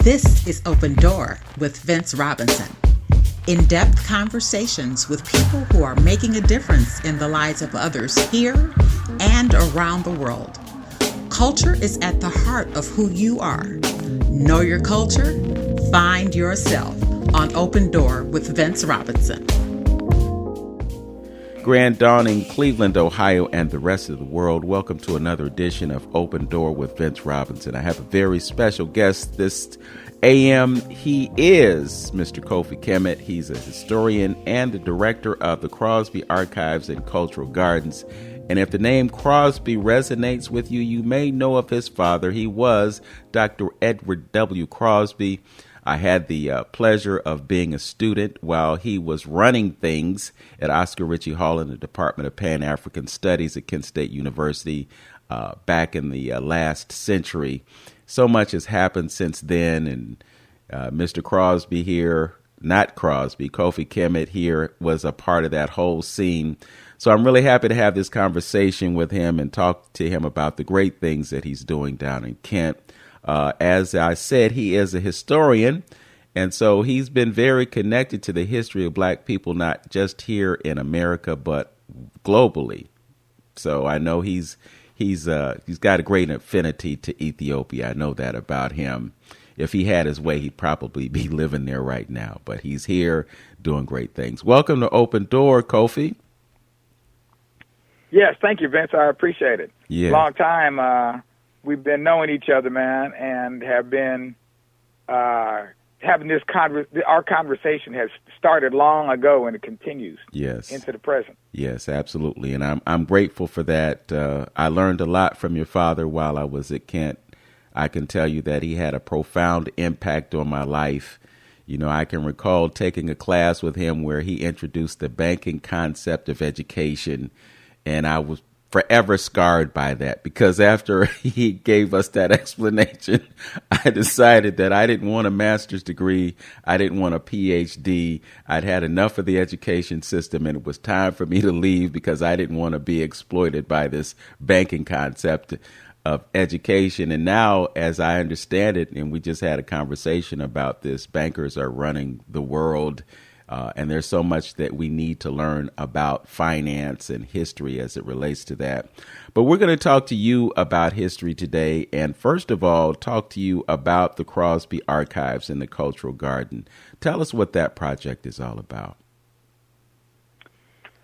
This is Open Door with Vince Robinson. In-depth conversations with people who are making a difference in the lives of others here and around the world. Culture is at the heart of who you are. Know your culture, find yourself on Open Door with Vince Robinson. Grand dawning, Cleveland, Ohio, and the rest of the world. Welcome to another edition of Open Door with Vince Robinson. I have a very special guest this AM. He is Mr. Kofi Khemet. He's a historian and the director of the Crosby Archives and Cultural Gardens. And if the name Crosby resonates with you, you may know of his father. He was Dr. Edward W. Crosby. I had the pleasure of being a student while he was running things at Oscar Ritchie Hall in the Department of Pan-African Studies at Kent State University back in the last century. So much has happened since then, and Mr. Crosby here, not Crosby, Kofi Khemet here was a part of that whole scene. So I'm really happy to have this conversation with him and talk to him about the great things that he's doing down in Kent. As I said, he is a historian, and so he's been very connected to the history of Black people, not just here in America, but globally. So I know he's got a great affinity to Ethiopia. I know that about him. If he had his way, he'd probably be living there right now, but he's here doing great things. Welcome to Open Door, Kofi. Yes, thank you, Vince. I appreciate it. Yeah. Long time. We've been knowing each other, man, and have been having this our conversation has started long ago, and it continues into the present. Yes, absolutely, and I'm grateful for that. I learned a lot from your father while I was at Kent. I can tell you that he had a profound impact on my life. You know, I can recall taking a class with him where he introduced the banking concept of education, and I was forever scarred by that, because after he gave us that explanation, I decided that I didn't want a master's degree. I didn't want a PhD. I'd had enough of the education system, and it was time for me to leave because I didn't want to be exploited by this banking concept of education. And now, as I understand it, and we just had a conversation about this, bankers are running the world. And there's so much that we need to learn about finance and history as it relates to that. But we're going to talk to you about history today. And first of all, talk to you about the Crosby Archives and the Cultural Garden. Tell us what that project is all about.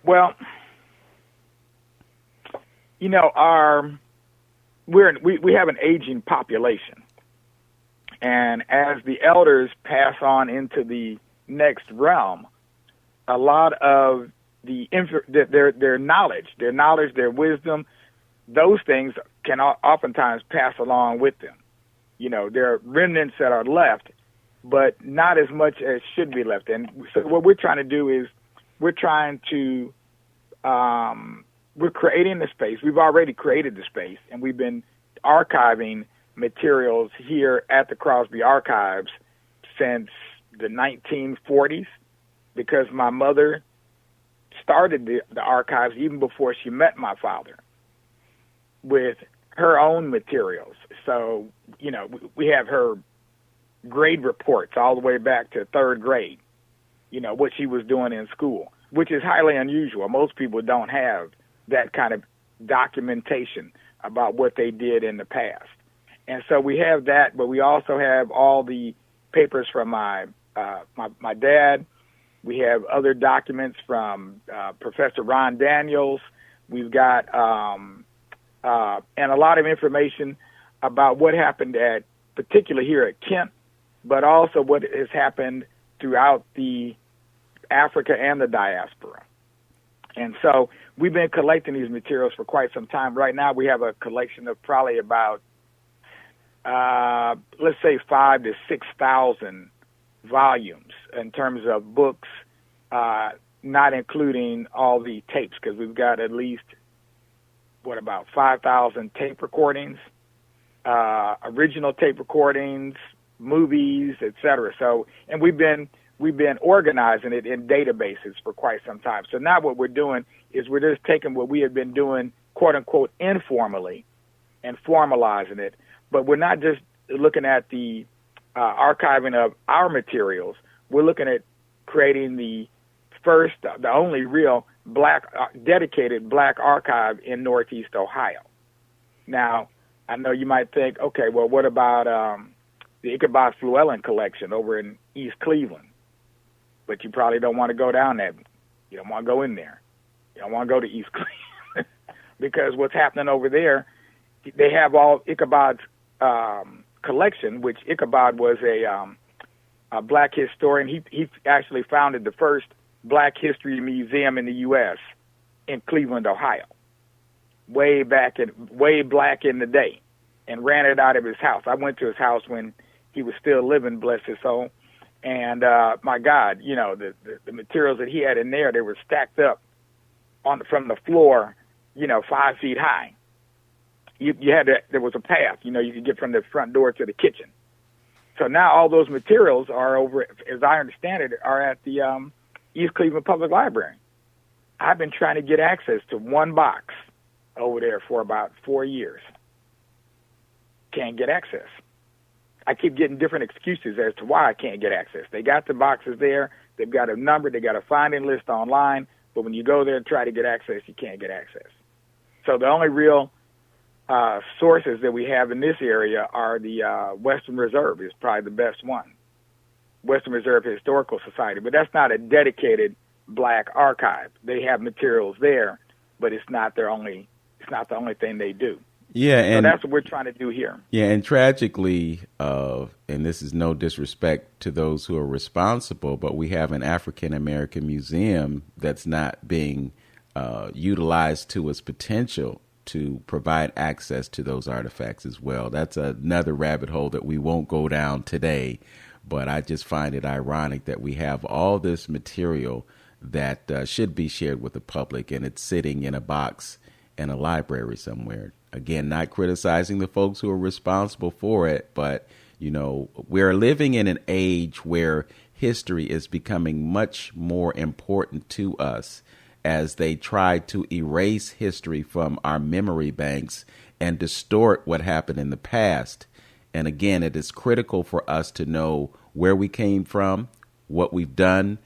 Well, you know, we have an aging population. And as the elders pass on into the next realm, a lot of their knowledge, their wisdom, those things can oftentimes pass along with them. You know, there are remnants that are left, but not as much as should be left. And so what we're trying to do is we're creating the space. We've already created the space, and we've been archiving materials here at the Crosby Archives since the 1940s, because my mother started the archives even before she met my father with her own materials. So, you know, we have her grade reports all the way back to third grade, you know, what she was doing in school, which is highly unusual. Most people don't have that kind of documentation about what they did in the past. And so we have that, but we also have all the papers from my dad. We have other documents from Professor Ron Daniels. We've got and a lot of information about what happened particularly here at Kent, but also what has happened throughout the Africa and the diaspora. And so we've been collecting these materials for quite some time. Right now we have a collection of probably about let's say 5,000 to 6,000 volumes in terms of books, not including all the tapes, because we've got at least, about 5,000 tape recordings, original tape recordings, movies, etc. So, and we've been organizing it in databases for quite some time. So now what we're doing is we're just taking what we have been doing, quote unquote, informally, and formalizing it. But we're not just looking at the archiving of our materials, we're looking at creating the first, the only real dedicated black archive in Northeast Ohio. Now, I know you might think, okay, well, what about the Ichabod Flewellen collection over in East Cleveland? But you probably don't want to go down that. You don't want to go in there. You don't want to go to East Cleveland because what's happening over there, they have all Ichabod's collection, which Ichabod was a black historian. He actually founded the first Black History Museum in the U.S. in Cleveland, Ohio, way black in the day, and ran it out of his house. I went to his house when he was still living, bless his soul. And my God, you know, the materials that he had in there, they were stacked up from the floor, you know, 5 feet high. There was a path, you know, you could get from the front door to the kitchen. So now all those materials are over, as I understand it, are at the East Cleveland Public Library. I've been trying to get access to one box over there for about 4 years. Can't get access. I keep getting different excuses as to why I can't get access. They got the boxes there. They've got a number. They got a finding list online. But when you go there and try to get access, you can't get access. So the only real sources that we have in this area are the Western Reserve is probably the best one. Western Reserve Historical Society. But that's not a dedicated black archive. They have materials there, but it's not the only thing they do. Yeah, and so that's what we're trying to do here. Yeah, and tragically, and this is no disrespect to those who are responsible, but we have an African American museum that's not being utilized to its potential to provide access to those artifacts as well. That's another rabbit hole that we won't go down today, but I just find it ironic that we have all this material that should be shared with the public, and it's sitting in a box in a library somewhere. Again, not criticizing the folks who are responsible for it, but, you know, we're living in an age where history is becoming much more important to us as they try to erase history from our memory banks and distort what happened in the past. And again, it is critical for us to know where we came from, what we've done,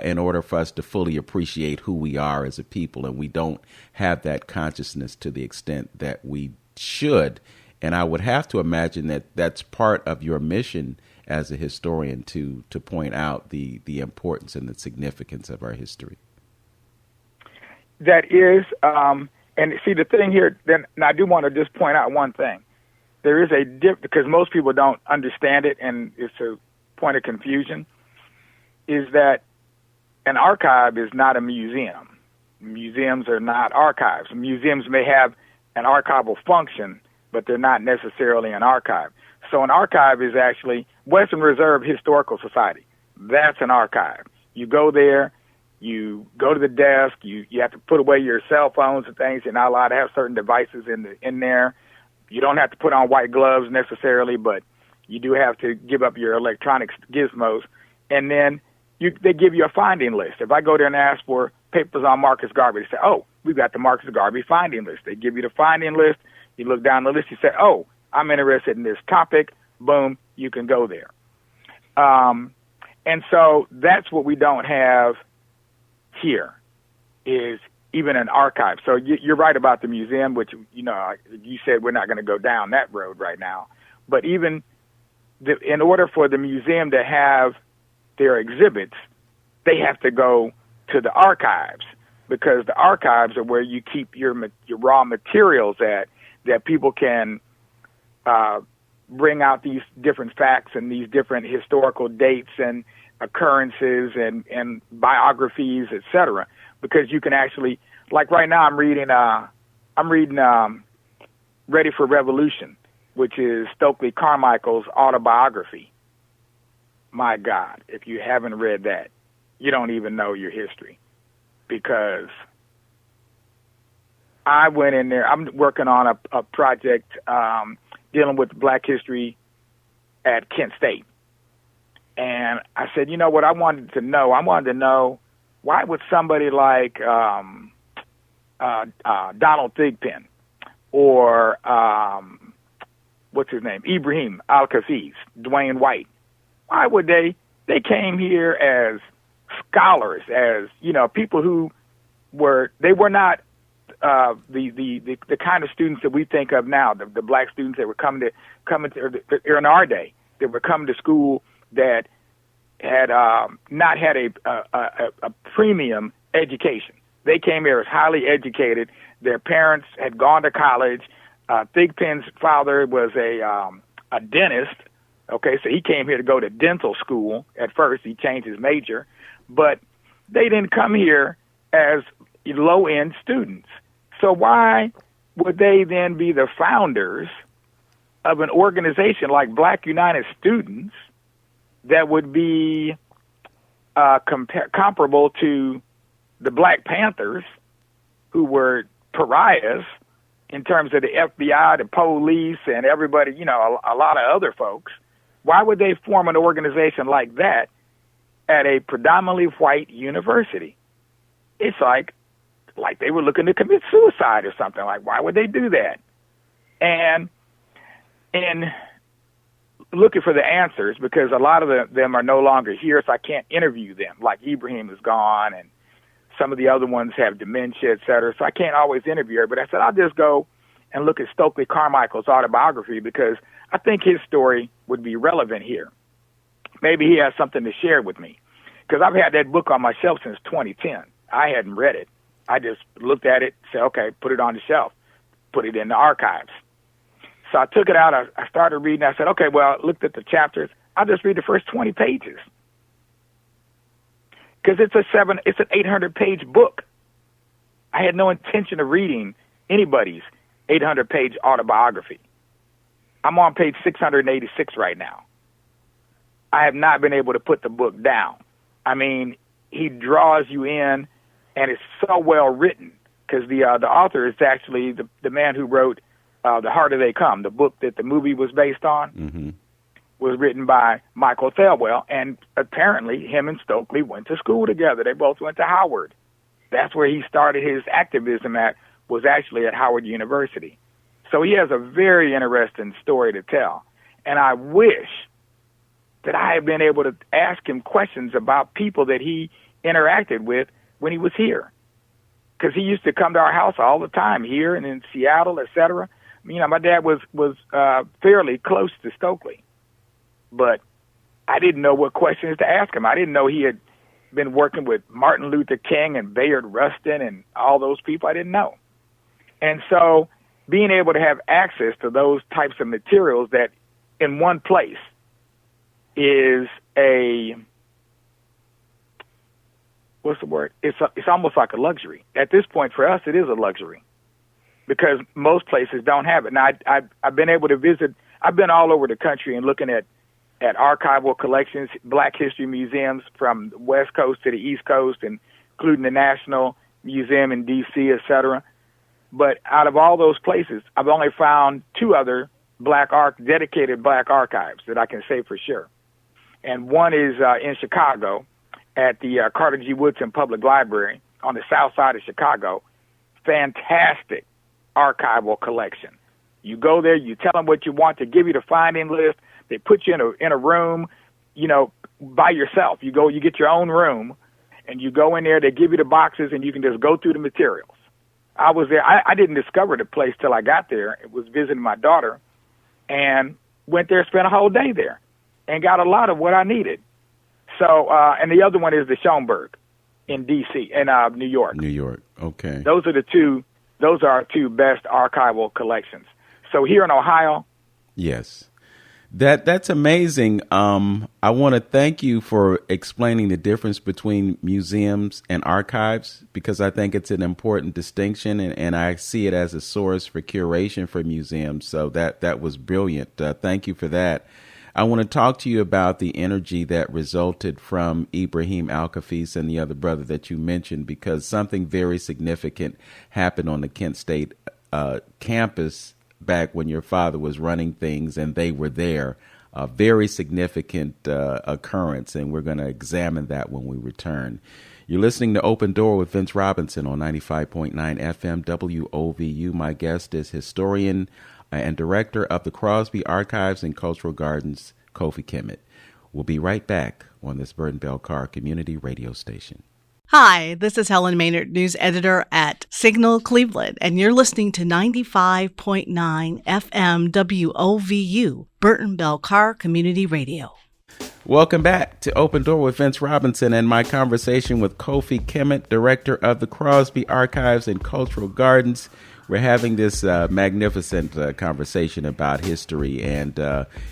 in order for us to fully appreciate who we are as a people. And we don't have that consciousness to the extent that we should. And I would have to imagine that that's part of your mission as a historian to point out the importance and the significance of our history. That is, and see the thing here, then I do want to just point out one thing. There is because most people don't understand it, and it's a point of confusion, is that an archive is not a museum. Museums are not archives. Museums may have an archival function, but they're not necessarily an archive. So an archive is actually Western Reserve Historical Society. That's an archive. You go there, you go to the desk, you have to put away your cell phones and things. You're not allowed to have certain devices in there. You don't have to put on white gloves necessarily, but you do have to give up your electronic gizmos. And then they give you a finding list. If I go there and ask for papers on Marcus Garvey, they say, oh, we've got the Marcus Garvey finding list. They give you the finding list. You look down the list. You say, oh, I'm interested in this topic. Boom, you can go there. And so that's what we don't have here is even an archive. So you're right about the museum, which, you know, you said we're not going to go down that road right now. But even in order for the museum to have their exhibits, they have to go to the archives, because the archives are where you keep your raw materials at, that people can bring out these different facts and these different historical dates and occurrences and biographies, etc. Because you can actually, like right now, I'm reading Ready for Revolution, which is Stokely Carmichael's autobiography. My God, if you haven't read that, you don't even know your history, because I went in there. I'm working on a project dealing with Black history at Kent State. And I said, you know what I wanted to know? I wanted to know, why would somebody like Donald Thigpen or what's his name, Ibrahim Al-Hafiz, Dwayne White, Why would they came here as scholars, as, people who they were not the kind of students that we think of now, the black students that were coming to in our day, that were coming to school that had not had a premium education. They came here as highly educated. Their parents had gone to college. Thigpen's father was a dentist. Okay, so he came here to go to dental school. At first, he changed his major, but they didn't come here as low-end students. So why would they then be the founders of an organization like Black United Students that would be comparable to the Black Panthers, who were pariahs in terms of the FBI, the police, and everybody, a lot of other folks? Why would they form an organization like that at a predominantly white university? It's like they were looking to commit suicide or something. Like, why would they do that? And in looking for the answers, because a lot of them are no longer here, so I can't interview them. Like Ibrahim is gone, and some of the other ones have dementia, et cetera, so I can't always interview her. But I said, I'll just go and look at Stokely Carmichael's autobiography, because I think his story would be relevant here. Maybe he has something to share with me, because I've had that book on my shelf since 2010. I hadn't read it. I just looked at it, said, okay, put it on the shelf, put it in the archives. So I took it out. I started reading. I said, okay, well, I looked at the chapters. I'll just read the first 20 pages, because it's an 800-page book. I had no intention of reading anybody's 800-page autobiography. I'm on page 686 right now. I have not been able to put the book down. I mean, he draws you in, and it's so well written, because the author is actually the man who wrote The Harder They Come, the book that the movie was based on, was written by Michael Thelwell, and apparently him and Stokely went to school together. They both went to Howard. That's where he started his activism was actually at Howard University. So he has a very interesting story to tell. And I wish that I had been able to ask him questions about people that he interacted with when he was here, because he used to come to our house all the time here and in Seattle, et cetera. My dad was fairly close to Stokely, but I didn't know what questions to ask him. I didn't know he had been working with Martin Luther King and Bayard Rustin and all those people. I didn't know. And so being able to have access to those types of materials that in one place is what's the word? It's almost like a luxury. At this point, for us, it is a luxury, because most places don't have it. Now, I've been able to visit. I've been all over the country and looking at archival collections, Black History museums from the West Coast to the East Coast, and including the National Museum in D.C., et cetera. But out of all those places, I've only found two other dedicated black archives that I can say for sure. And one is in Chicago at the Carter G. Woodson Public Library on the south side of Chicago. Fantastic archival collection. You go there, you tell them what you want, they give you the finding list, they put you in a room, by yourself. You get your own room, and you go in there, they give you the boxes, and you can just go through the materials. I was there. I didn't discover the place till I got there. It was visiting my daughter, and went there, spent a whole day there, and got a lot of what I needed. So, and the other one is the Schomburg in D.C., in New York. New York, okay. Those are our two best archival collections. So here in Ohio. Yes. That's amazing. I want to thank you for explaining the difference between museums and archives, because I think it's an important distinction, and I see it as a source for curation for museums. So that was brilliant. Thank you for that. I want to talk to you about the energy that resulted from Ibrahim Al-Kafis and the other brother that you mentioned, because something very significant happened on the Kent State campus back when your father was running things and they were there. A very significant occurrence, and we're going to examine that when we return. You're listening to Open Door with Vince Robinson on 95.9 FM WOVU. My guest is historian and director of the Crosby Archives and Cultural Gardens, Kofi Khemet. We'll be right back on this Burton Bell Carr Community Radio Station. Hi, this is Helen Maynard, news editor at Signal Cleveland, and you're listening to 95.9 FM WOVU, Burton Bell Carr Community Radio. Welcome back to Open Door with Vince Robinson and my conversation with Kofi Khemet, director of the Crosby Archives and Cultural Gardens. We're having this magnificent conversation about history. And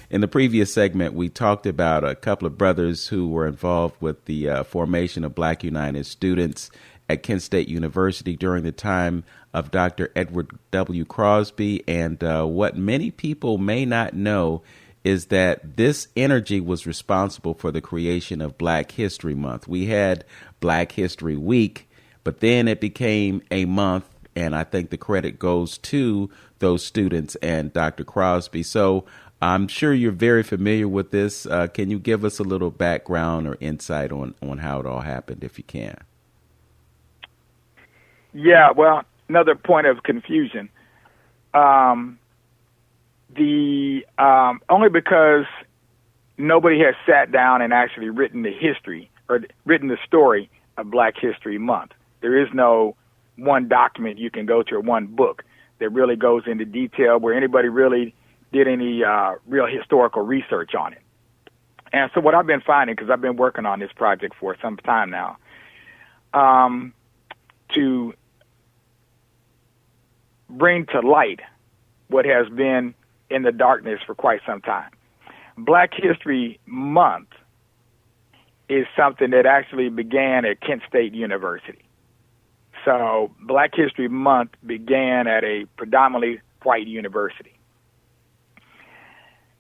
in the previous segment, we talked about a couple of brothers who were involved with the formation of Black United Students at Kent State University during the time of Dr. Edward W. Crosby. And what many people may not know is that this energy was responsible for the creation of Black History Month. We had Black History Week, but then it became a month. And I think the credit goes to those students and Dr. Crosby. So I'm sure you're very familiar with this. Can you give us a little background or insight on how it all happened, if you can? Yeah, well, another point of confusion. Only because nobody has sat down and actually written the history or written the story of Black History Month. There is no one document you can go to or one book that really goes into detail where anybody really did any real historical research on it. And so what I've been finding, because I've been working on this project for some time now, to bring to light what has been in the darkness for quite some time. Black History Month is something that actually began at Kent State University. So Black History Month began at a predominantly white university.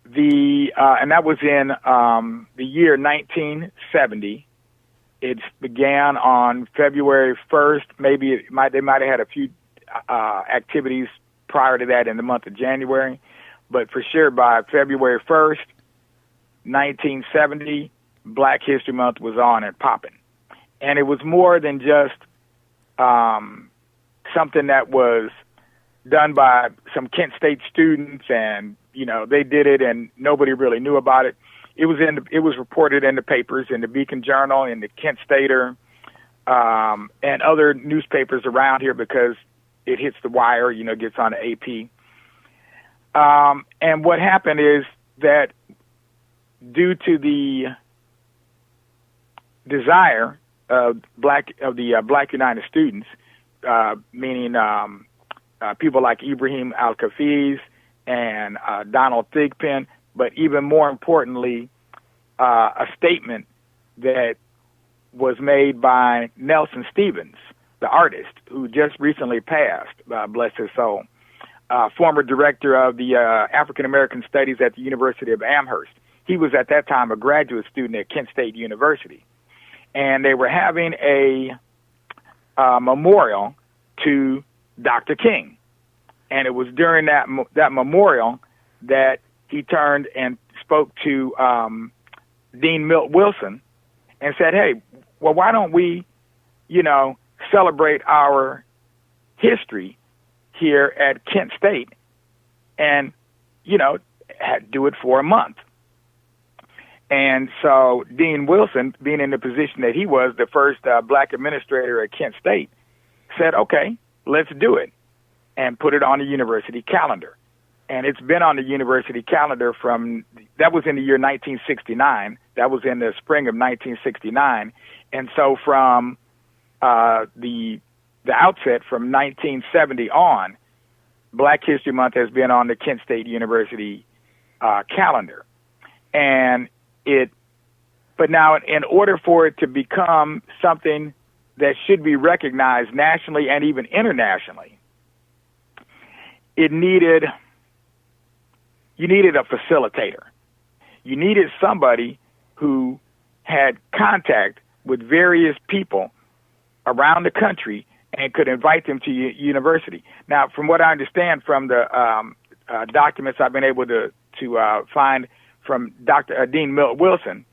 And that was in the year 1970. It began on February 1st. Maybe they might have had a few activities prior to that in the month of January, but for sure by February 1st, 1970, Black History Month was on and popping. And it was more than just something that was done by some Kent State students, and they did it, and nobody really knew about it. It was reported in the papers, in the Beacon Journal, in the Kent Stater, and other newspapers around here because it hits the wire, gets on the AP. And what happened is that due to the desire of the Black United Students, meaning people like Ibrahim Al-Kafiz and Donald Thigpen, but even more importantly, a statement that was made by Nelson Stevens, the artist who just recently passed, bless his soul, former director of the African American Studies at the University of Amherst. He was at that time a graduate student at Kent State University. And they were having a memorial to Dr. King. And it was during that memorial that he turned and spoke to Dean Milt Wilson and said, hey, well, why don't we, celebrate our history here at Kent State and, do it for a month. And so Dean Wilson, being in the position that he was, the first Black administrator at Kent State, said, okay, let's do it, and put it on the university calendar. And it's been on the university calendar that was in the year 1969. That was in the spring of 1969. And so from the outset, from 1970 on, Black History Month has been on the Kent State University calendar. But now in order for it to become something that should be recognized nationally and even internationally, you needed a facilitator. You needed somebody who had contact with various people around the country and could invite them to university. Now, from what I understand from the documents I've been able to find from Dr. Dean Milt Wilson,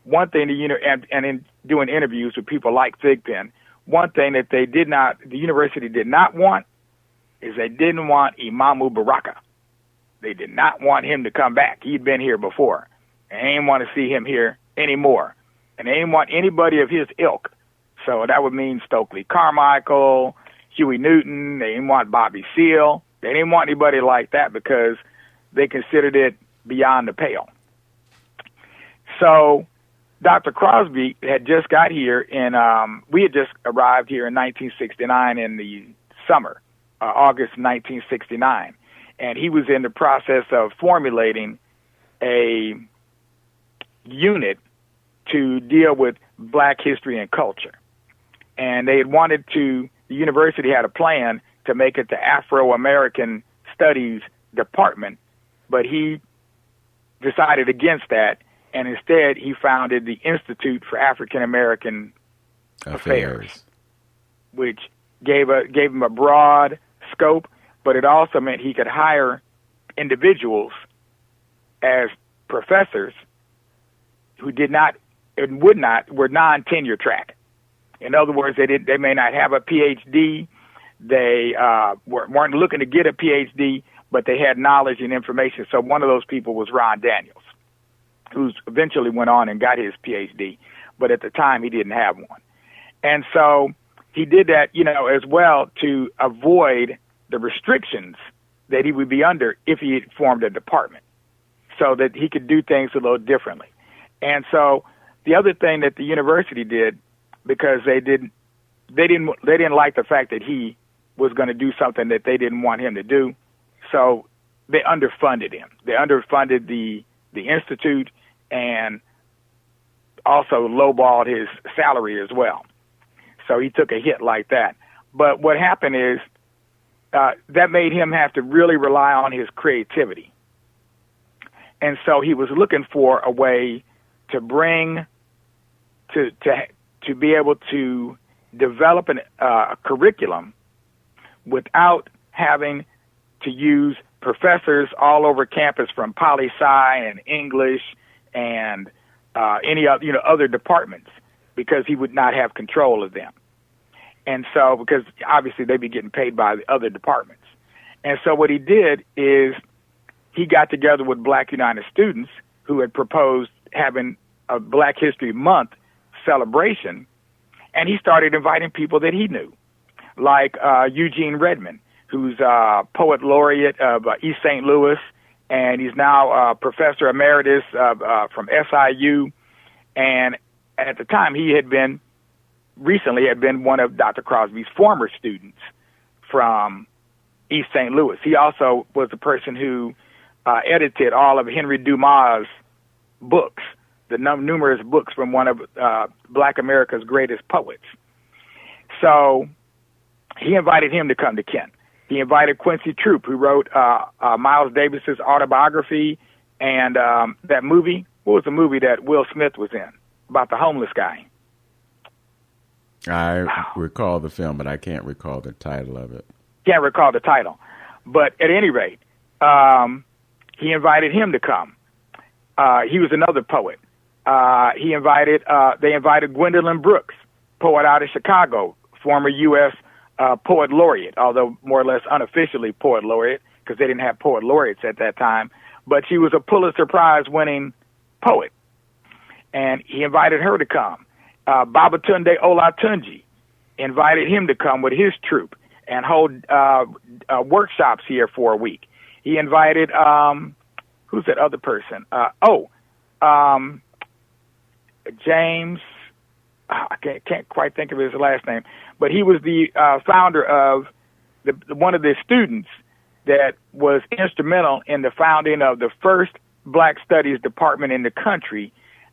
one thing and in doing interviews with people like Thigpen, one thing that the university did not want is they didn't want Imamu Baraka. They did not want him to come back. He'd been here before. and they didn't want to see him here anymore. And they didn't want anybody of his ilk. So that would mean Stokely Carmichael, Huey Newton. They didn't want Bobby Seale. They didn't want anybody like that because they considered it beyond the pale. So Dr. Crosby had just got here we had just arrived here in 1969 in the summer, August 1969. And he was in the process of formulating a unit to deal with black history and culture. And they had the university had a plan to make it the Afro-American Studies Department, but he decided against that, and instead he founded the Institute for African American Affairs, which gave him a broad scope, but it also meant he could hire individuals as professors who were non-tenure track. In other words, they may not have a PhD. They weren't looking to get a PhD, but they had knowledge and information. So one of those people was Ron Daniels, who eventually went on and got his PhD, but at the time he didn't have one. And so he did that, as well to avoid the restrictions that he would be under if he had formed a department, so that he could do things a little differently. And so the other thing that the university did, because they didn't like the fact that he was going to do something that they didn't want him to do, so they underfunded him. They underfunded the institute and also lowballed his salary as well. So he took a hit like that. But what happened is that made him have to really rely on his creativity. And so he was looking for a way to to be able to develop a curriculum without having to use professors all over campus from poli-sci and English and any other departments, because he would not have control of them. And so, because obviously they'd be getting paid by the other departments. And so what he did is he got together with Black United Students, who had proposed having a Black History Month celebration, and he started inviting people that he knew, like Eugene Redmond, who's poet laureate of East St. Louis, and he's now professor emeritus from SIU. And at the time, he had been one of Dr. Crosby's former students from East St. Louis. He also was the person who edited all of Henry Dumas' books, the numerous books from one of Black America's greatest poets. So he invited him to come to Kent. He invited Quincy Troupe, who wrote Miles Davis's autobiography and that movie. What was the movie that Will Smith was in about the homeless guy? I recall the film, but I can't recall the title of it. Can't recall the title. But at any rate, he invited him to come. He was another poet. They invited Gwendolyn Brooks, poet out of Chicago, former U.S. Poet laureate, although more or less unofficially poet laureate, because they didn't have poet laureates at that time. But she was a Pulitzer Prize winning poet. And he invited her to come. Babatunde Olatunji invited him to come with his troupe and hold workshops here for a week. He invited, who's that other person? James, I can't quite think of his last name, but he was the founder of one of the students that was instrumental in the founding of the first Black Studies department in the country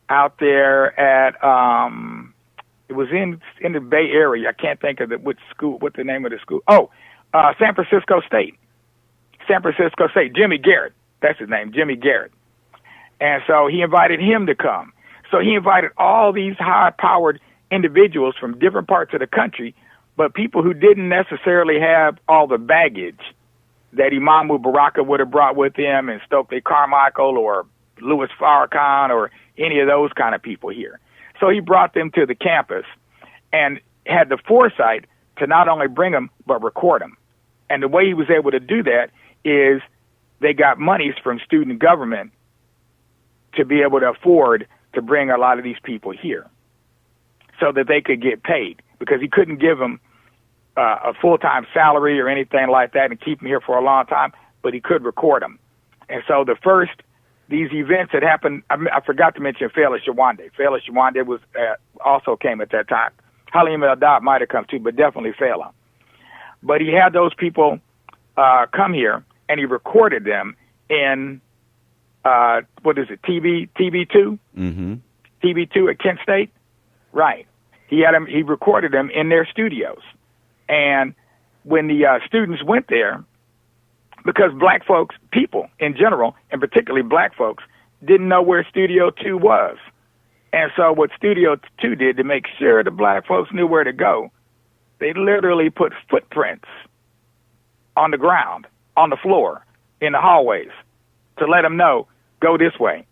out there at, it was in the Bay Area. I can't think of what the name of the school. San Francisco State. Jimmy Garrett. That's his name, Jimmy Garrett. And so he invited him to come. So he invited all these high-powered individuals from different parts of the country, but people who didn't necessarily have all the baggage that Imamu Baraka would have brought with him, and Stokely Carmichael or Louis Farrakhan or any of those kind of people here. So he brought them to the campus and had the foresight to not only bring them, but record them. And the way he was able to do that is they got monies from student government to be able to afford to bring a lot of these people here so that they could get paid, because he couldn't give them a full-time salary or anything like that and keep them here for a long time, but he could record them. And so these events that happened, I forgot to mention Fela Shawande. Fela Shawande was also came at that time. Halim El-Dad might have come too, but definitely Fela. But he had those people come here, and he recorded them in, TB2? Mm-hmm. TB2 at Kent State? Right. He recorded them in their studios. And when the students went there, because black folks, people in general, and particularly black folks, didn't know where Studio 2 was. And so what Studio 2 did to make sure the black folks knew where to go, they literally put footprints on the ground, on the floor, in the hallways, to let them know, go this way.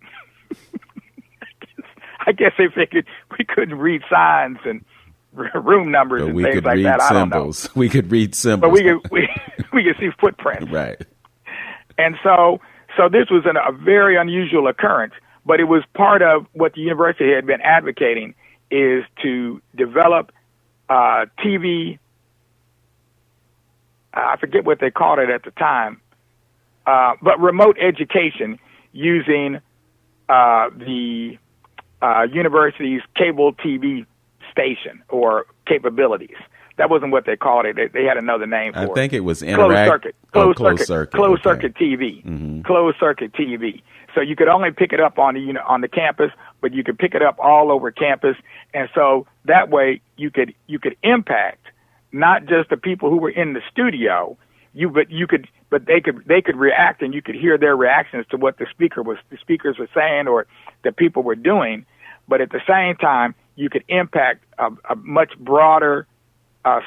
I guess they figured we couldn't read signs and room numbers and things like that. I don't know. We could read symbols. But we could see footprints. Right. And so this was a very unusual occurrence, but it was part of what the university had been advocating, is to develop TV, I forget what they called it at the time, but remote education using the university's cable TV station or capabilities. That wasn't what they called it. They had another name for it. I think it was closed circuit. Closed circuit TV. Mm-hmm. Closed circuit TV. So you could only pick it up on the campus, but you could pick it up all over campus, and so that way you could impact not just the people who were in the studio, but they could react, and you could hear their reactions to what the speakers were saying or the people were doing, but at the same time you could impact a much broader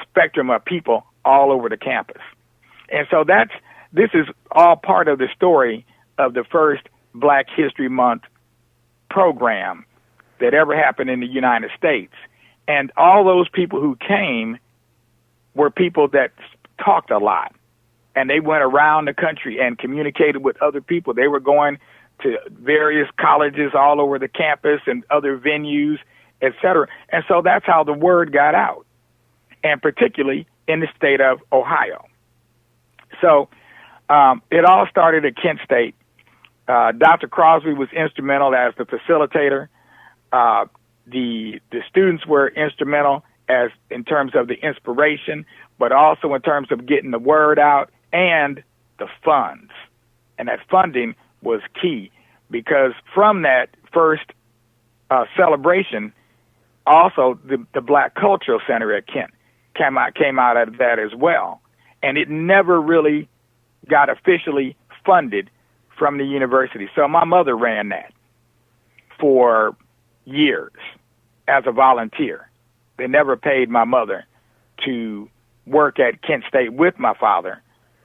spectrum of people all over the campus. And so this is all part of the story of the first Black History Month program that ever happened in the United States. And all those people who came were people that talked a lot, and they went around the country and communicated with other people. They were going to various colleges all over the campus and other venues, et cetera. And so that's how the word got out, and particularly in the state of Ohio. So it all started at Kent State. Dr. Crosby was instrumental as the facilitator. The students were instrumental as in terms of the inspiration, but also in terms of getting the word out and the funds. And that funding was key, because from that first celebration, also the Black Cultural Center at Kent came out of that as well. And it never really got officially funded from the university. So my mother ran that for years as a volunteer. They never paid my mother to work at Kent State with my father,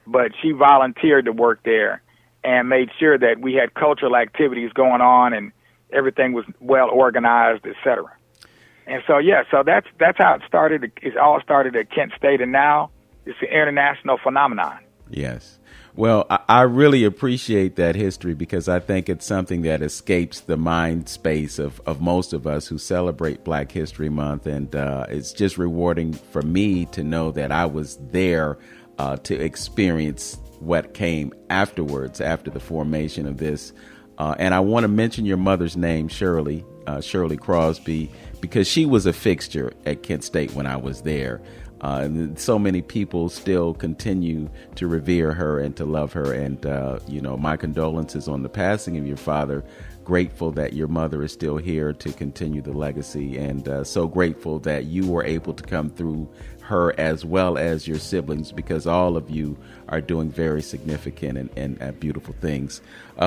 but she volunteered to work there and made sure that we had cultural activities going on and everything was well organized, et cetera. And so, so that's how it started. It all started at Kent State, and now it's an international phenomenon. Yes. Well, I really appreciate that history, because I think it's something that escapes the mind space of most of us who celebrate Black History Month. And it's just rewarding for me to know that I was there to experience what came afterwards, after the formation of this. And I want to mention your mother's name, Shirley Crosby, because she was a fixture at Kent State when I was there. And so many people still continue to revere her and to love her. And, my condolences on the passing of your father. Grateful that your mother is still here to continue the legacy, and so grateful that you were able to come through her as well as your siblings, because all of you are doing very significant and beautiful things.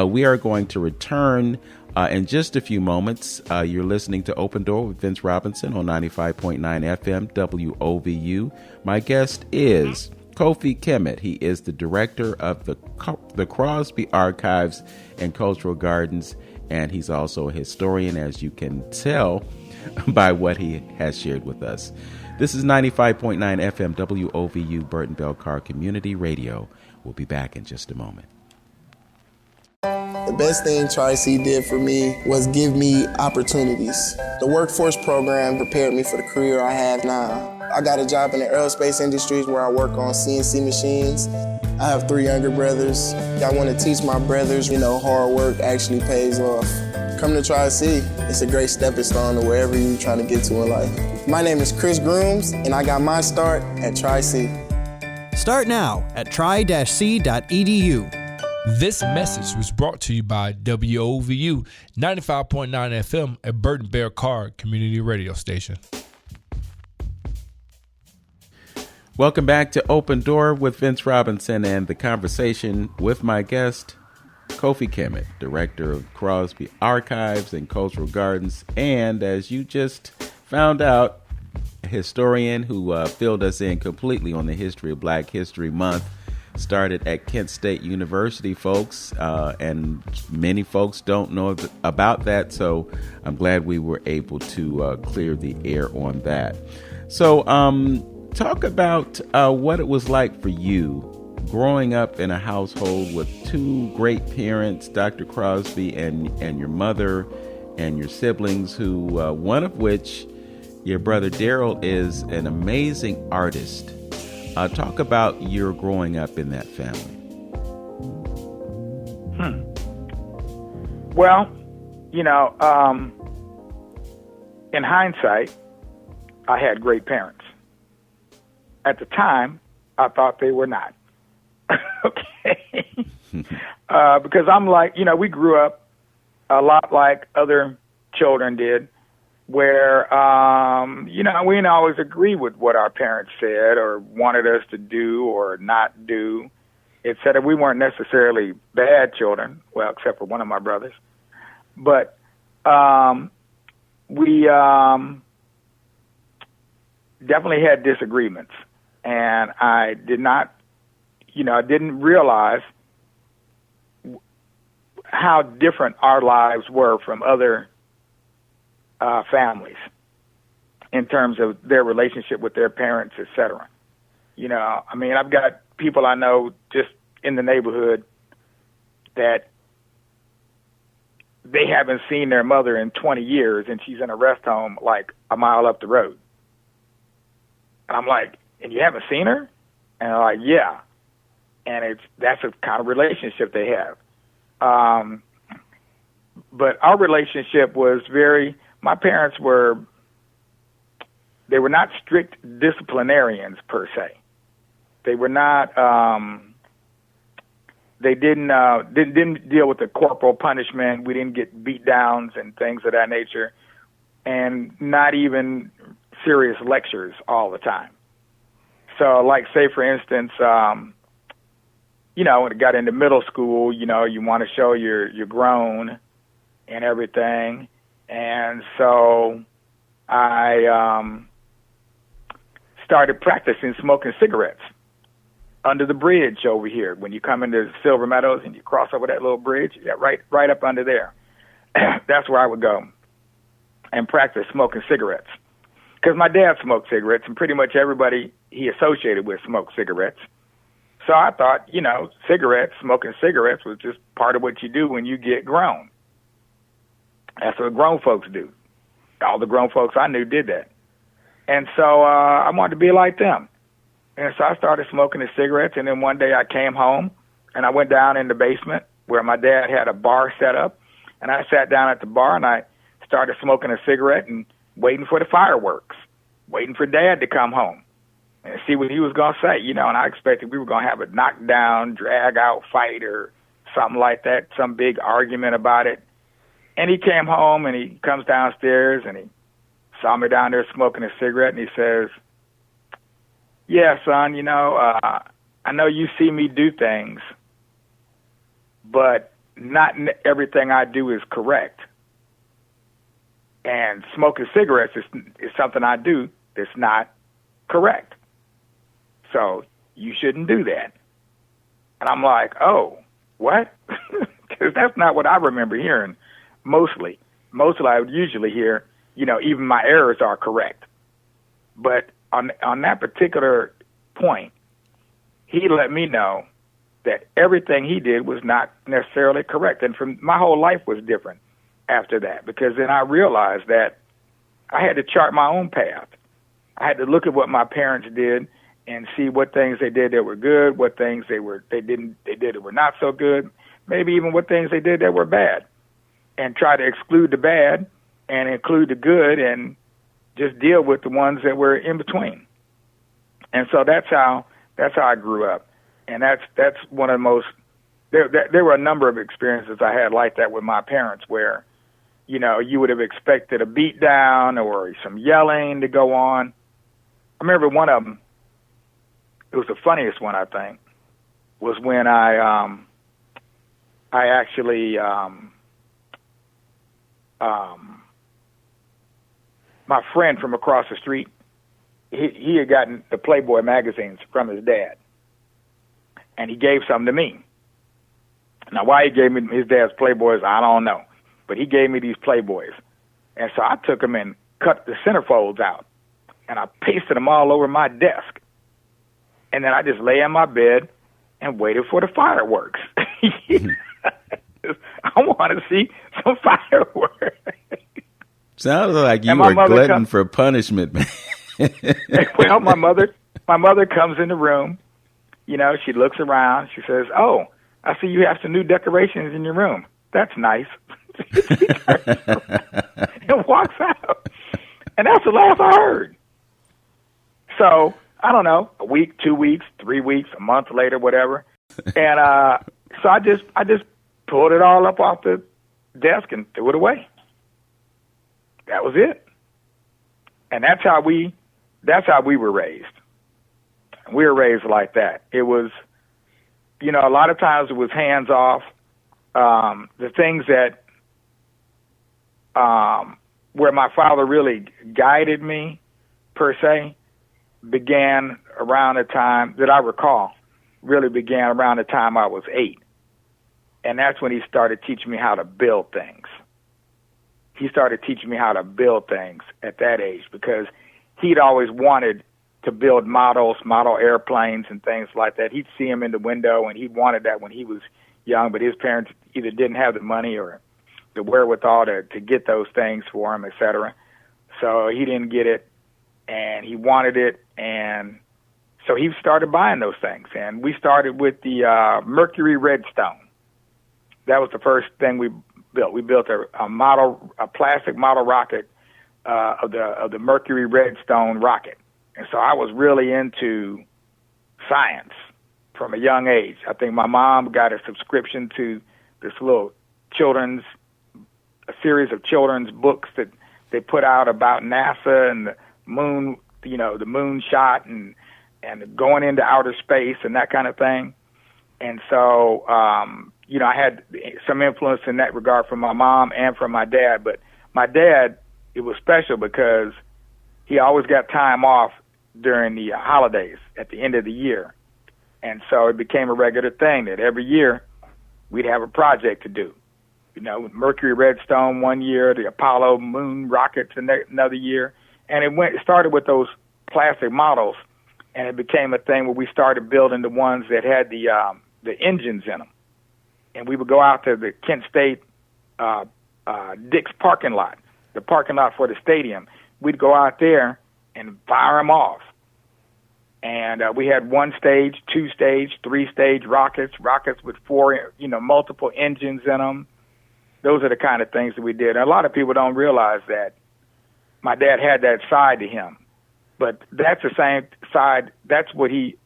We are going to return in just a few moments. You're listening to Open Door with Vince Robinson on 95.9 FM WOVU. My guest is Kofi Khemet. He is the director of the Crosby Archives and Cultural Gardens, and he's also a historian, as you can tell by what he has shared with us. This is 95.9 FM WOVU Burton Bell Carr Community Radio. We'll be back in just a moment. The best thing Tri-C did for me was give me opportunities. The workforce program prepared me for the career I have now. I got a job in the aerospace industries where I work on CNC machines. I have 3 younger brothers. I want to teach my brothers, hard work actually pays off. Come to Tri-C. It's a great stepping stone to wherever you're trying to get to in life. My name is Chris Grooms, and I got my start at Tri-C. Start now at tri-c.edu. This message was brought to you by WOVU 95.9 FM at Burton Bear Carr Community Radio Station. Welcome back to Open Door with Vince Robinson and the conversation with my guest, Kofi Khemet, Director of Crosby Archives and Cultural Gardens, and as you just found out, a historian who filled us in completely on the history of Black History Month. Started at Kent State University, folks, and many folks don't know about that, so I'm glad we were able to clear the air on that. So talk about what it was like for you growing up in a household with 2 great parents, Dr. Crosby and your mother and your siblings, who one of which, your brother Daryl, is an amazing artist. Talk about your growing up in that family. Well, in hindsight, I had great parents. At the time, I thought they were not. Okay? Because I'm like, we grew up a lot like other children did, where, we didn't always agree with what our parents said or wanted us to do or not do. It said that we weren't necessarily bad children, well, except for one of my brothers. But we definitely had disagreements. And I did not, I didn't realize how different our lives were from other families in terms of their relationship with their parents, etc. I've got people I know just in the neighborhood that they haven't seen their mother in 20 years, and she's in a rest home like a mile up the road. And I'm like, and you haven't seen her? And they're like, yeah. And that's a kind of relationship they have. But our relationship was my parents were not strict disciplinarians per se. They were not, they didn't deal with the corporal punishment. We didn't get beat downs and things of that nature, and not even serious lectures all the time. So, like, say, for instance, when it got into middle school, you want to show you're grown and everything. And so I started practicing smoking cigarettes under the bridge over here. When you come into Silver Meadows and you cross over that little bridge, right up under there. That's where I would go and practice smoking cigarettes. Because my dad smoked cigarettes, and pretty much everybody he associated with smoked cigarettes. So I thought, smoking cigarettes was just part of what you do when you get grown. That's what grown folks do. All the grown folks I knew did that. And so I wanted to be like them. And so I started smoking the cigarettes, and then one day I came home, and I went down in the basement where my dad had a bar set up, and I sat down at the bar, and I started smoking a cigarette and waiting for the fireworks, waiting for Dad to come home and see what he was going to say, and I expected we were going to have a knockdown, drag-out fight or something like that, some big argument about it. And he came home, and he comes downstairs, and he saw me down there smoking a cigarette, and he says, yeah, son, I know you see me do things, but not everything I do is correct. And smoking cigarettes is something I do that's not correct. So you shouldn't do that. And I'm like, oh, what? Because that's not what I remember hearing mostly. Mostly I would usually hear, even my errors are correct. But on that particular point, he let me know that everything he did was not necessarily correct. And my whole life was different after that, because then I realized that I had to chart my own path. I had to look at what my parents did and see what things they did that were good, what things they did that were not so good, maybe even what things they did that were bad, and try to exclude the bad and include the good and just deal with the ones that were in between. And so that's how I grew up. And that's one of the most, there were a number of experiences I had like that with my parents where, you know, you would have expected a beat down or some yelling to go on. I remember one of them, it was the funniest one, I think, was when I actually, my friend from across the street, he had gotten the Playboy magazines from his dad, and he gave some to me. Now, why he gave me his dad's Playboys, I don't know, but he gave me these Playboys, and so I took them and cut the centerfolds out, and I pasted them all over my desk, and then I just lay in my bed and waited for the fireworks. I want to see some fireworks. Sounds like you were glutton for punishment, man. Well, my mother comes in the room. You know, she looks around. She says, "Oh, I see you have some new decorations in your room. That's nice." And walks out. And that's the last I heard. So, I don't know, a week, 2 weeks, 3 weeks, a month later, whatever. And so I just pulled it all up off the desk and threw it away. That was it. And that's how we were raised. We were raised like that. It was, you know, a lot of times it was hands off. The things that, where my father really guided me, per se, began around the time that I recall, really began around the time I was 8. And that's when he started teaching me how to build things. He started teaching me how to build things at that age, because he'd always wanted to build model airplanes and things like that. He'd see them in the window, and he wanted that when he was young, but his parents either didn't have the money or the wherewithal to get those things for him, et cetera. So he didn't get it, and he wanted it, and so he started buying those things. And we started with the Mercury Redstone. That was the first thing we built. We built a plastic model rocket of the Mercury Redstone rocket. And so I was really into science from a young age. I think my mom got a subscription to this little a series of children's books that they put out about NASA and the moon, you know, the moon shot and going into outer space and that kind of thing. And so, you know, I had some influence in that regard from my mom and from my dad. But my dad, it was special because he always got time off during the holidays at the end of the year. And so it became a regular thing that every year we'd have a project to do. You know, Mercury Redstone one year, the Apollo moon rockets another year. And it started with those plastic models, and it became a thing where we started building the ones that had the engines in them. And we would go out to the Kent State Dick's parking lot, the parking lot for the stadium. We'd go out there and fire them off. And we had 1 stage, 2 stage, 3 stage rockets with 4, you know, multiple engines in them. Those are the kind of things that we did. And a lot of people don't realize that my dad had that side to him. But that's the same side, that's what he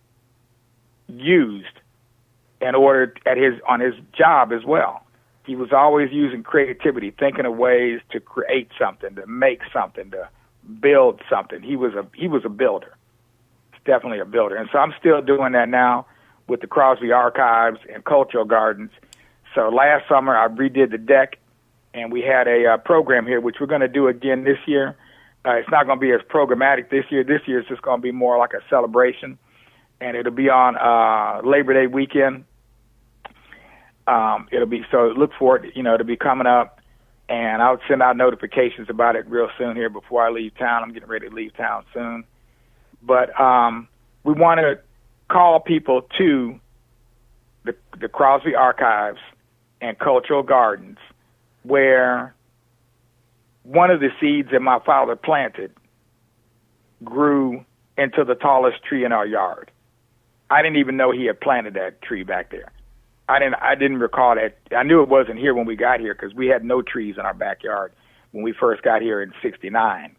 used in order on his job as well. He was always using creativity, thinking of ways to create something, to make something, to build something. He was a builder. He's definitely a builder. And so I'm still doing that now with the Crosby Archives and Cultural Gardens. So last summer I redid the deck, and we had a program here, which we're going to do again this year. It's not going to be as programmatic this year. This year it's just going to be more like a celebration, and it'll be on Labor Day weekend. It'll be, so look for it. You know, it'll be coming up, and I'll send out notifications about it real soon here before I leave town. I'm getting ready to leave town soon, but we want to call people to the Crosby Archives and Cultural Gardens, where one of the seeds that my father planted grew into the tallest tree in our yard. I didn't even know he had planted that tree back there. I didn't recall that. I knew it wasn't here when we got here because we had no trees in our backyard when we first got here in '69.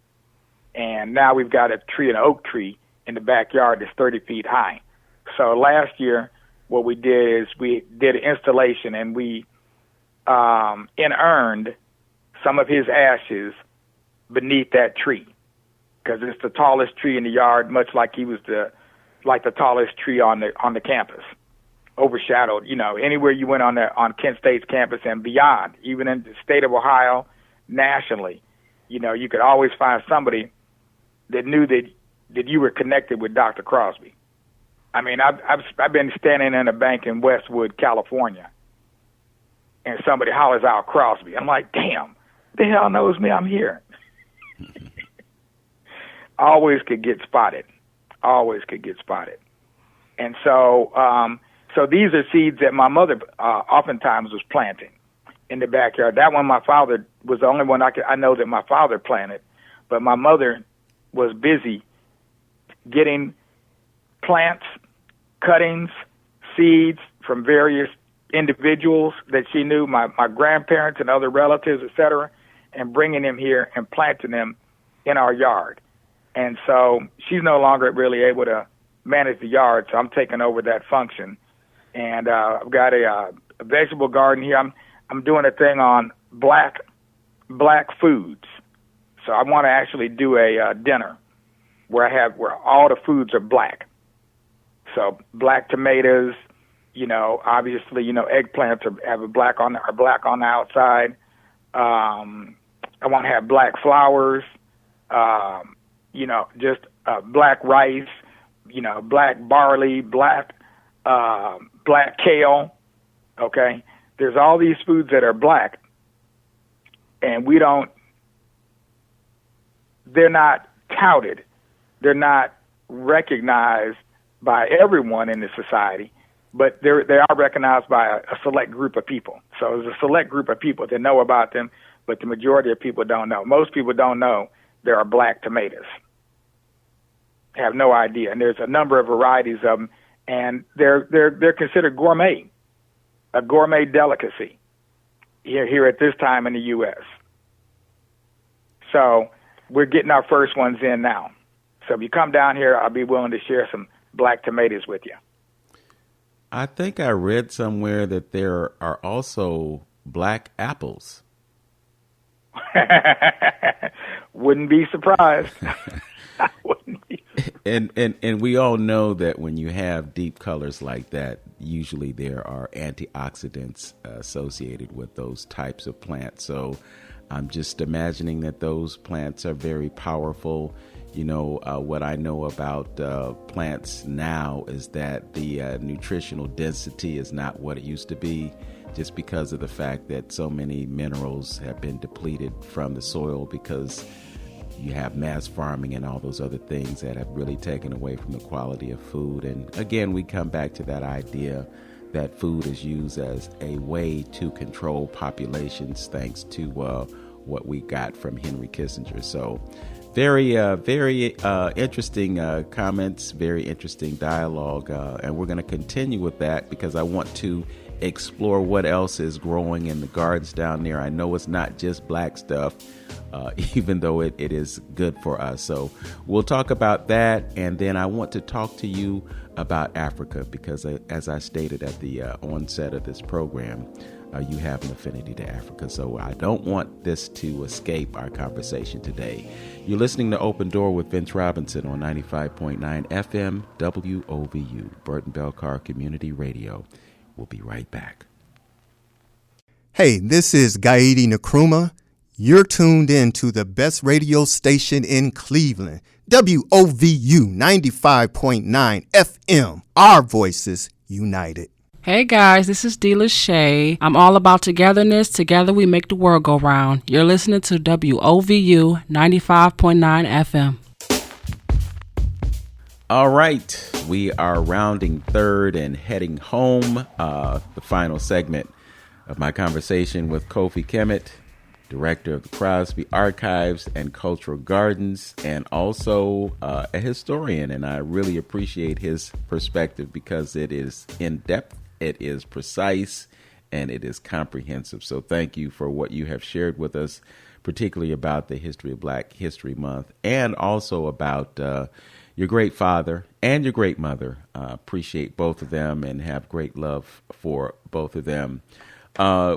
And now we've got a tree, an oak tree, in the backyard that's 30 feet high. So last year, what we did is we did an installation, and we inurned some of his ashes beneath that tree because it's the tallest tree in the yard, much like he was the tallest tree on the campus. Overshadowed, anywhere you went on Kent State's campus and beyond, even in the state of Ohio, nationally, you could always find somebody that knew that you were connected with Dr. Crosby. I mean, I've been standing in a bank in Westwood, California, and somebody hollers out Crosby. I'm like, damn, the hell knows me? I'm here. Always could get spotted. And so, so these are seeds that my mother oftentimes was planting in the backyard. That one, my father was the only one I know that my father planted, but my mother was busy getting plants, cuttings, seeds from various individuals that she knew, my grandparents and other relatives, etc., and bringing them here and planting them in our yard. And so she's no longer really able to manage the yard, so I'm taking over that function. And I've got a vegetable garden here. I'm doing a thing on black foods. So I want to actually do a dinner where all the foods are black. So black tomatoes, obviously, eggplants are black on the outside. I want to have black flowers, just black rice, black barley, black kale. Okay, there's all these foods that are black, and they're not touted, they're not recognized by everyone in the society, but they are recognized by a select group of people. So there's a select group of people that know about them, but the majority of people don't know. Most people don't know there are black tomatoes. Have no idea, and there's a number of varieties of them, and they're considered gourmet, a gourmet delicacy here at this time in the U.S. So we're getting our first ones in now. So if you come down here, I'll be willing to share some black tomatoes with you. I think I read somewhere that there are also black apples. Wouldn't be surprised. I wouldn't be surprised. And we all know that when you have deep colors like that, usually there are antioxidants associated with those types of plants. So I'm just imagining that those plants are very powerful. What I know about plants now is that the nutritional density is not what it used to be, just because of the fact that so many minerals have been depleted from the soil because you have mass farming and all those other things that have really taken away from the quality of food. And again, we come back to that idea that food is used as a way to control populations, thanks to what we got from Henry Kissinger. So very interesting comments, very interesting dialogue, and we're going to continue with that because I want to explore what else is growing in the gardens down there. I know it's not just black stuff, even though it is good for us. So we'll talk about that, and then I want to talk to you about Africa because, as I stated at the onset of this program, you have an affinity to Africa. So I don't want this to escape our conversation today. You're listening to Open Door with Vince Robinson on 95.9 FM WOVU, Burton Bell Carr Community Radio. We'll be right back. Hey, this is Gaidi Nkrumah. You're tuned in to the best radio station in Cleveland, WOVU 95.9 FM. Our voices united. Hey guys, this is D. Lachey. I'm all about togetherness. Together we make the world go round. You're listening to WOVU 95.9 FM. All right, we are rounding third and heading home. The final segment of my conversation with Kofi Khemet, director of the Crosby Archives and Cultural Gardens, and also a historian. And I really appreciate his perspective because it is in-depth, it is precise, and it is comprehensive. So thank you for what you have shared with us, particularly about the history of Black History Month, and also about your great father and your great mother. Appreciate both of them and have great love for both of them.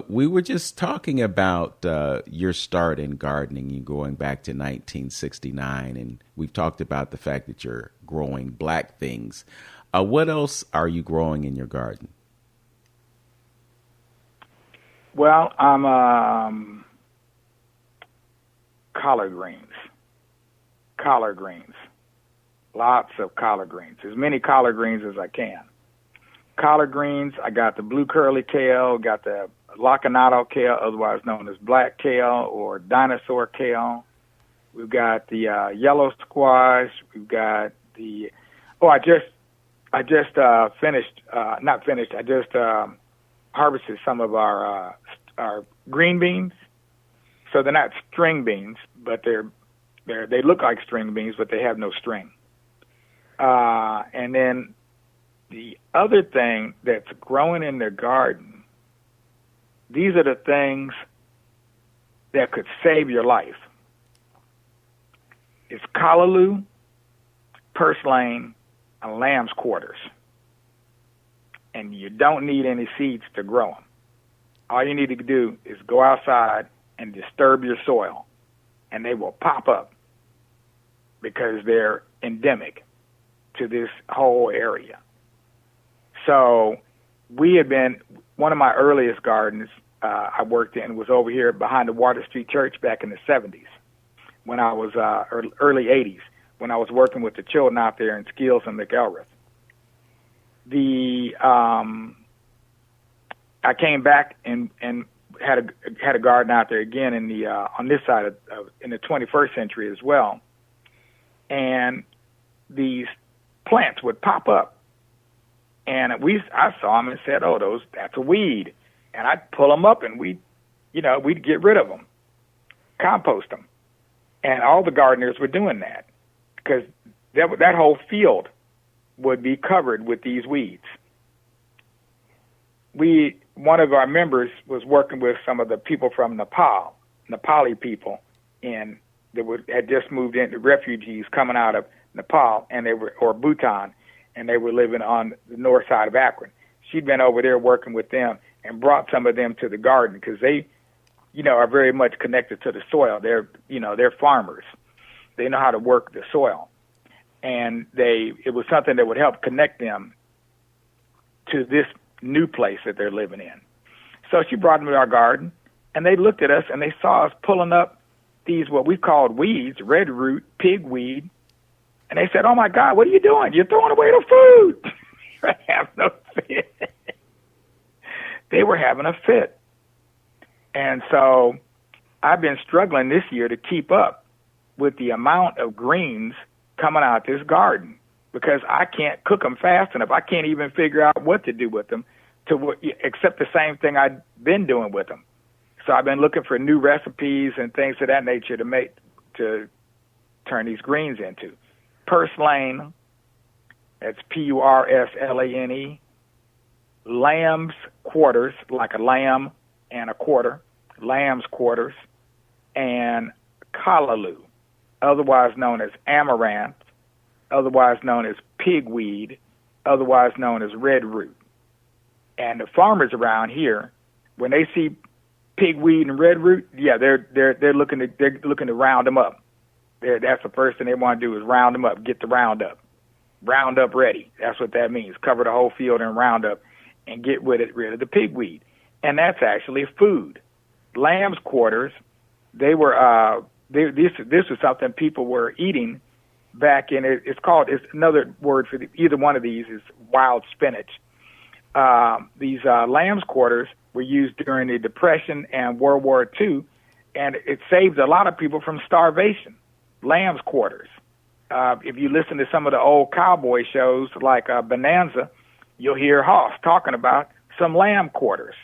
We were just talking about your start in gardening, you going back to 1969, and we've talked about the fact that you're growing Black things. What else are you growing in your garden? Well, I'm collard greens. Lots of collard greens, as many collard greens as I can. Collard greens, I got the blue curly kale, got the lacinato kale, otherwise known as black kale or dinosaur kale. We've got the yellow squash. We've got the I just harvested some of our green beans. So they're not string beans, but they look like string beans, but they have no string. And then the other thing that's growing in their garden, these are the things that could save your life. It's callaloo, purslane, and lamb's quarters. And you don't need any seeds to grow them. All you need to do is go outside and disturb your soil, and they will pop up because they're endemic to this whole area. So we had been, one of my earliest gardens I worked in was over here behind the Water Street Church back in the 70s, when I was early 80s, when I was working with the children out there in Skills and McElrath. I came back and had a garden out there again in the on this side of in the 21st century as well, and these plants would pop up, and I saw them and said, "Oh, that's a weed," and I'd pull them up and we'd get rid of them, compost them, and all the gardeners were doing that because that whole field would be covered with these weeds. One of our members was working with some of the people from Nepali people, and had just moved in, the refugees coming out of Nepal, or Bhutan, and they were living on the north side of Akron. She'd been over there working with them and brought some of them to the garden because they, are very much connected to the soil. They're farmers. They know how to work the soil, and it was something that would help connect them to this new place that they're living in. So she brought them to our garden, and they looked at us and they saw us pulling up these, what we called weeds, red root, pigweed, and they said, "Oh my God, what are you doing? You're throwing away the food." They have no fit. They were having a fit. And so I've been struggling this year to keep up with the amount of greens coming out this garden, because I can't cook them fast enough. I can't even figure out what to do with them, except the same thing I've been doing with them. So I've been looking for new recipes and things of that nature to turn these greens into. Purslane, that's Purslane. Lamb's quarters, like a lamb and a quarter, lamb's quarters, and callaloo, otherwise known as amaranth, otherwise known as pigweed, otherwise known as red root. And the farmers around here, when they see pigweed and red root, they're looking to round them up. That's the first thing they want to do is round them up, get the Roundup ready. That's what that means. Cover the whole field in Roundup and get rid of the pigweed. And that's actually food. Lamb's quarters, they were this was something people were eating back in it. It's another word for either one of these is wild spinach. These lamb's quarters were used during the Depression and World War II, and it saved a lot of people from starvation. Lamb's quarters. if you listen to some of the old cowboy shows like Bonanza, you'll hear Hoss talking about some lamb quarters.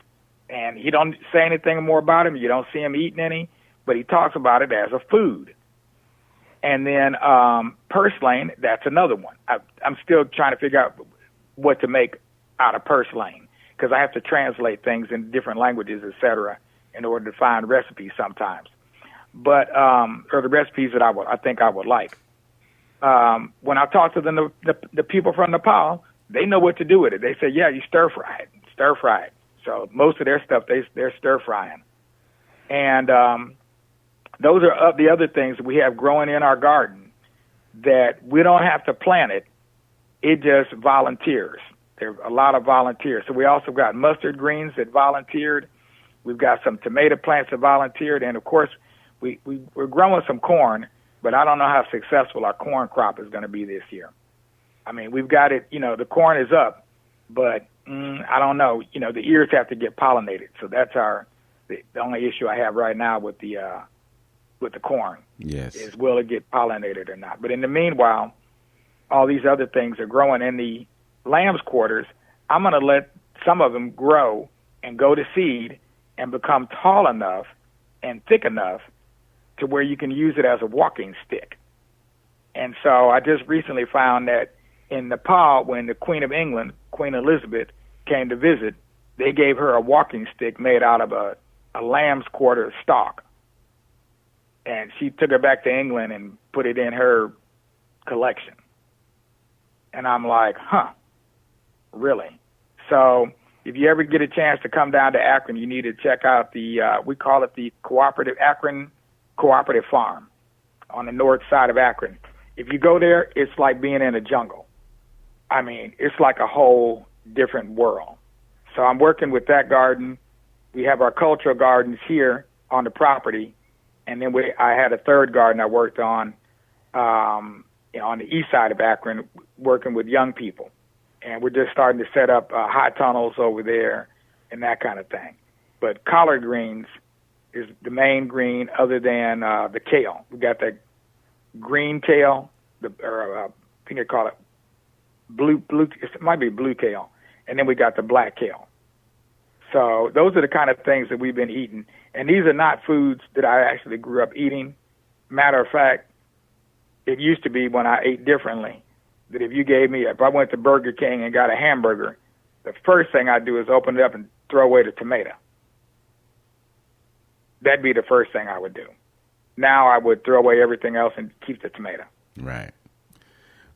And he don't say anything more about him. You don't see him eating any, but he talks about it as a food. And then purslane, that's another one. I'm still trying to figure out what to make out of purslane because I have to translate things in different languages, et cetera, in order to find recipes sometimes. But or the recipes that I think I would like. When I talk to the people from Nepal, they know what to do with it. They say, yeah, you stir fry it. So most of their stuff, they're stir frying. And those are the other things that we have growing in our garden that we don't have to plant it. It just volunteers. There are a lot of volunteers. So we also got mustard greens that volunteered. We've got some tomato plants that volunteered. And, of course, we're growing some corn, but I don't know how successful our corn crop is going to be this year. I mean, we've got it, the corn is up, but I don't know. The ears have to get pollinated. So that's the only issue I have right now with the corn. Yes. Is will it get pollinated or not? But in the meanwhile, all these other things are growing in the lamb's quarters. I'm going to let some of them grow and go to seed and become tall enough and thick enough to where you can use it as a walking stick. And so I just recently found that in Nepal, when the Queen of England, Queen Elizabeth, came to visit, they gave her a walking stick made out of a lamb's quarter stalk. And she took it back to England and put it in her collection. And I'm like, really? So if you ever get a chance to come down to Akron, you need to check out we call it the Akron Cooperative Farm on the north side of Akron. If you go there, it's like being in a jungle. I mean, it's like a whole different world. So I'm working with that garden. We have our cultural gardens here on the property. And then I had a third garden I worked on the east side of Akron, working with young people. And we're just starting to set up hot tunnels over there and that kind of thing. But collard greens is the main green other than the kale. We got that green kale, I think they call it blue, it might be blue kale. And then we got the black kale. So those are the kind of things that we've been eating. And these are not foods that I actually grew up eating. Matter of fact, it used to be when I ate differently that if I went to Burger King and got a hamburger, the first thing I'd do is open it up and throw away the tomato. That'd be the first thing I would do. Now I would throw away everything else and keep the tomato. Right.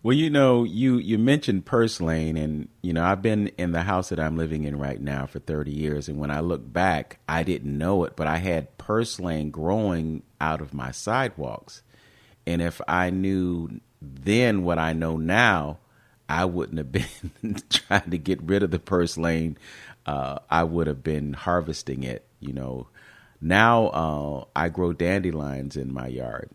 Well, you mentioned purslane, and, I've been in the house that I'm living in right now for 30 years. And when I look back, I didn't know it, but I had purslane growing out of my sidewalks. And if I knew then what I know now, I wouldn't have been trying to get rid of the purslane. I would have been harvesting it, Now I grow dandelions in my yard.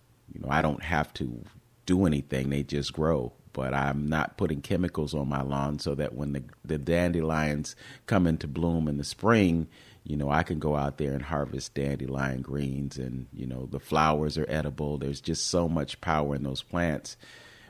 I don't have to do anything. They just grow. But I'm not putting chemicals on my lawn so that when the dandelions come into bloom in the spring, I can go out there and harvest dandelion greens and, the flowers are edible. There's just so much power in those plants.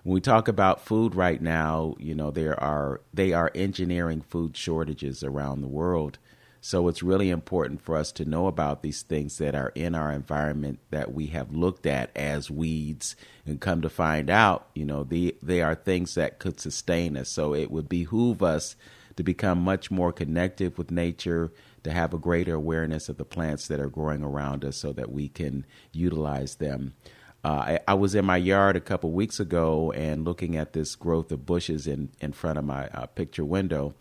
When we talk about food right now, they are engineering food shortages around the world. So it's really important for us to know about these things that are in our environment that we have looked at as weeds and come to find out, they are things that could sustain us. So it would behoove us to become much more connected with nature, to have a greater awareness of the plants that are growing around us so that we can utilize them. I was in my yard a couple weeks ago and looking at this growth of bushes in front of my picture window.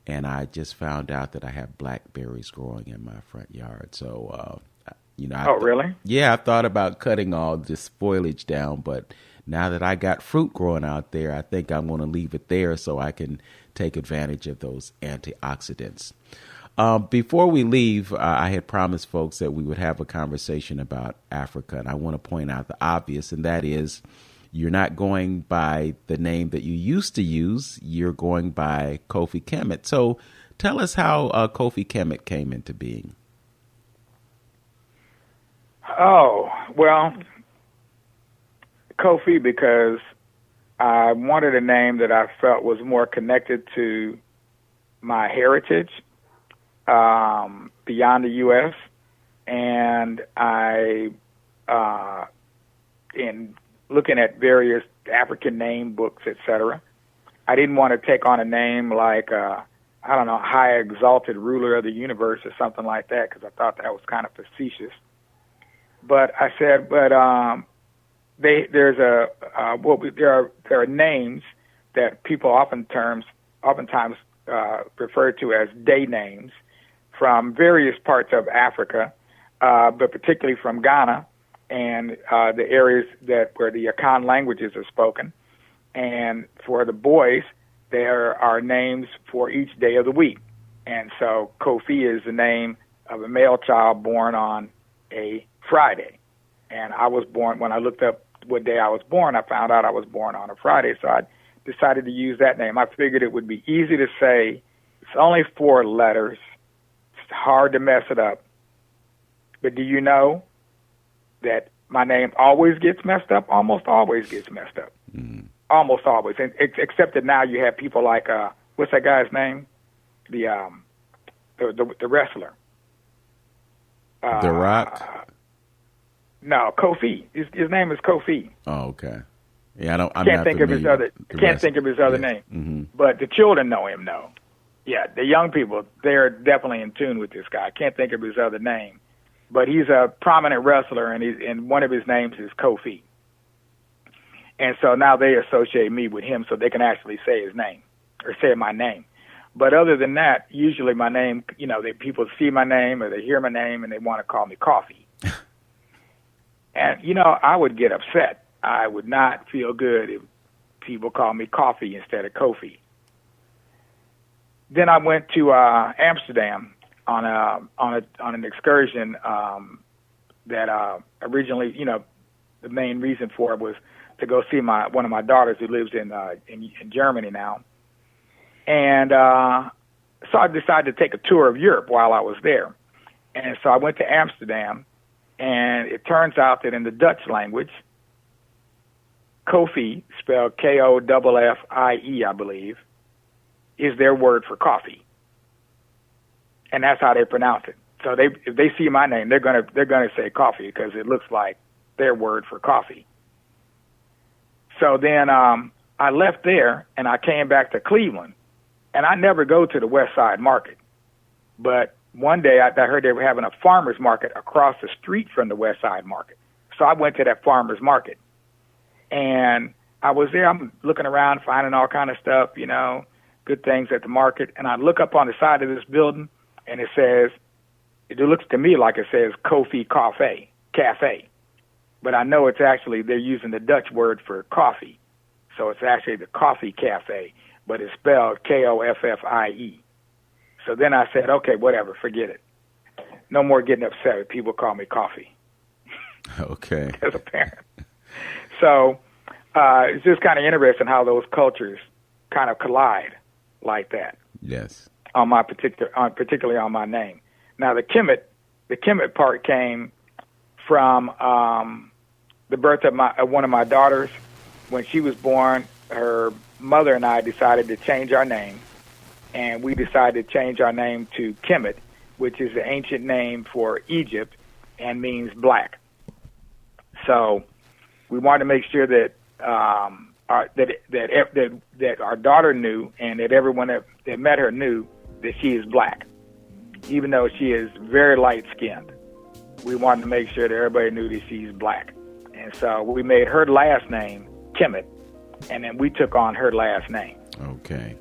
And I just found out that I have blackberries growing in my front yard. So, really? Yeah, I thought about cutting all this foliage down. But now that I got fruit growing out there, I think I'm going to leave it there so I can take advantage of those antioxidants. Before we leave, I had promised folks that we would have a conversation about Africa. And I want to point out the obvious, and that is, you're not going by the name that you used to use. You're going by Kofi Khemet. So tell us how Kofi Khemet came into being. Oh, well, Kofi, because I wanted a name that I felt was more connected to my heritage beyond the U.S. And in looking at various African name books, etc., I didn't want to take on a name like, high exalted ruler of the universe or something like that, because I thought that was kind of facetious. But I said, there are names that people oftentimes refer to as day names from various parts of Africa, but particularly from Ghana and the areas where the Akan languages are spoken. And for the boys, there are names for each day of the week. And so Kofi is the name of a male child born on a Friday. And I was born, when I looked up what day I was born, I found out I was born on a Friday. So I decided to use that name. I figured it would be easy to say. It's only 4 letters. It's hard to mess it up. But do you know that my name always gets messed up? Almost always gets messed up. Mm. Almost always. And except that now you have people like, what's that guy's name? The wrestler. The Rock? No, Kofi. His name is Kofi. Oh, okay. Yeah, can't think of his other name. Mm-hmm. But the children know him, though. Yeah, the young people, they're definitely in tune with this guy. I can't think of his other name. But he's a prominent wrestler, and one of his names is Kofi. And so now they associate me with him so they can actually say his name or say my name. But other than that, usually my name, people see my name or they hear my name and they want to call me Coffee. And, I would get upset. I would not feel good if people call me Coffee instead of Kofi. Then I went to Amsterdam on an excursion that originally, the main reason for it was to go see one of my daughters who lives in Germany now. And so I decided to take a tour of Europe while I was there. And so I went to Amsterdam, and it turns out that in the Dutch language, Kofi, spelled Koffie, I believe, is their word for coffee. And that's how they pronounce it. So if they see my name, they're gonna say coffee because it looks like their word for coffee. So then I left there and I came back to Cleveland. And I never go to the West Side Market. But one day I heard they were having a farmer's market across the street from the West Side Market. So I went to that farmer's market. And I was there. I'm looking around, finding all kind of stuff, good things at the market. And I look up on the side of this building, and it looks to me like it says Kofi Cafe. But I know it's actually, they're using the Dutch word for coffee. So it's actually the Coffee Cafe, but it's spelled Koffie. So then I said, okay, whatever, forget it. No more getting upset if people call me Coffee. Okay. As a parent. So it's just kind of interesting how those cultures kind of collide like that. Yes. Particularly on my name. Now the Khemet part came from the birth of one of my daughters. When she was born, her mother and I decided to change our name, and we decided to change our name to Khemet, which is the ancient name for Egypt and means black. So we wanted to make sure that that our daughter knew, and that everyone that met her knew that she is black, even though she is very light-skinned. We wanted to make sure that everybody knew that she's black. And so we made her last name Khemet, and then we took on her last name. Okay.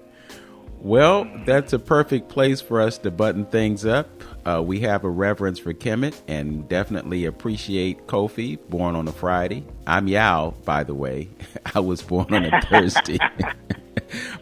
Well, that's a perfect place for us to button things up. We have a reverence for Khemet and definitely appreciate Kofi, born on a Friday. I'm Yao, by the way. I was born on a Thursday.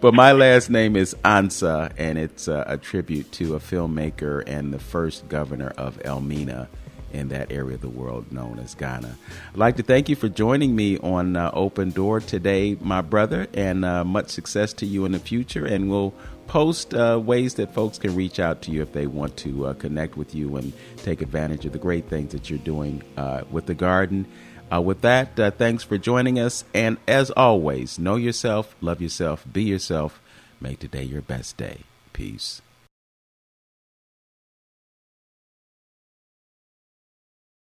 But my last name is Ansa, and it's a tribute to a filmmaker and the first governor of Elmina in that area of the world known as Ghana. I'd like to thank you for joining me on Open Door today, my brother, and much success to you in the future. And we'll post ways that folks can reach out to you if they want to connect with you and take advantage of the great things that you're doing with the garden. With that, thanks for joining us. And as always, know yourself, love yourself, be yourself. Make today your best day. Peace.